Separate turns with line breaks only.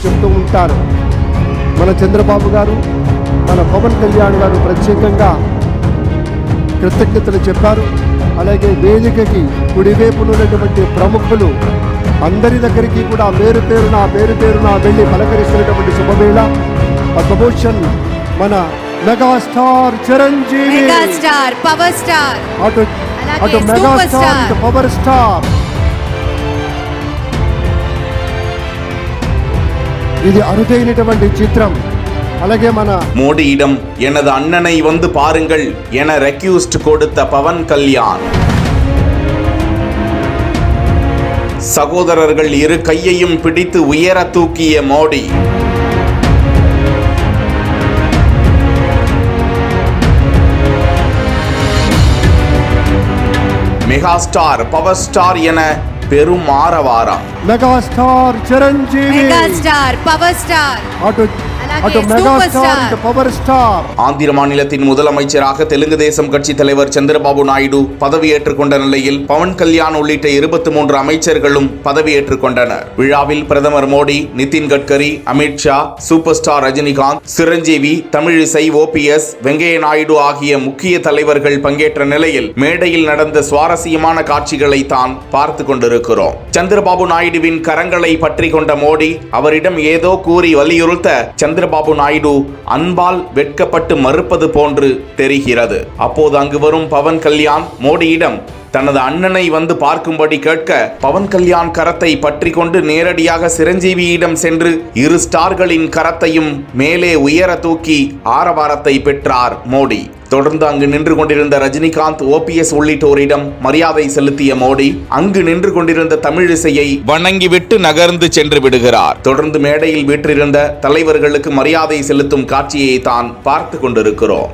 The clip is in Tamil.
చెప్తూ ఉంటారు. మన చంద్రబాబు గారు, మన పవన్ కళ్యాణ్ గారు ప్రత్యేకంగా కృతజ్ఞతలు చెప్పారు. అలాగే వేదికకి కుడివైపునున్నటువంటి ప్రముఖులు అందరి దగ్గరికి కూడా పేరు పేరున వెళ్ళి పలకరిస్తున్నటువంటి శుభవేళ. పద్మభూషణ్ మన megastar Chiranjeevi,
megastar power star,
అటు మెగాస్టార్ ఇటు పవర్ స్టార్. இது அருதையினటువంటి சித்திரம். అలాగే మన
மோடியிடம் எனது அண்ணனை வந்து பாருங்கள் என ரெக்யூஸ்ட் கொடுத்த பவன் கல்யாண். சகோதரர்கள் இரு கையையும் பிடித்து உயர தூக்கிய மோடி. மெகாஸ்டார் பவர் ஸ்டார் என பெரும் ஆரவாரம்.
Megastar Chiranjeevi,
megastar power star,
అటు మెగాస్టార్ ఇటు పవర్ స్టార్.
ஆந்திர மாநிலத்தின் முதலமைச்சராக தெலுங்கு தேசம் கட்சி தலைவர் சந்திரபாபு நாயுடு பதவியேற்றுக் கொண்ட நிலையில் பவன் கல்யாண் உள்ளிட்ட 23 அமைச்சர்களும் பதவியேற்றுக் கொண்டனர். விழாவில் பிரதமர் Modi, Nitin Gadkari, Amit Shah, super star Rajinikanth, Chiranjeevi, Tamilisai, OPS, Venkaiah Naidu ஆகிய முக்கிய தலைவர்கள் பங்கேற்ற நிலையில் மேடையில் நடந்த சுவாரஸ்யமான காட்சிகளை தான் பார்த்து கொண்டிருக்கிறோம். சந்திரபாபு நாயுடுவின் கரங்களை பற்றி கொண்ட மோடி அவரிடம் ஏதோ கூறி வலியுறுத்த சந்திரபாபு நாயுடு அன்பால் வெட்கப்பட்டு மறுப்பது போன்று தெரிகிறது. அப்போது அங்கு வரும் பவன் கல்யாண் மோடியிடம் தனது அண்ணனை வந்து பார்க்கும்படி கேட்க, பவன் கல்யாண் கரத்தை பற்றி கொண்டு நேரடியாக சிரஞ்சீவியிடம் சென்று இரு ஸ்டார்களின் கரத்தையும் மேலே உயர தூக்கி ஆரவாரத்தை பெற்றார் மோடி. தொடர்ந்து அங்கு நின்று கொண்டிருந்த ரஜினிகாந்த், OPS உள்ளிட்டோரிடம் மரியாதை செலுத்திய மோடி அங்கு நின்று கொண்டிருந்த தமிழிசையை வணங்கிவிட்டு நகர்ந்து சென்று விடுகிறார். தொடர்ந்து மேடையில் வீற்றிருந்த தலைவர்களுக்கு மரியாதை செலுத்தும் காட்சியை தான் பார்த்து கொண்டிருக்கிறோம்.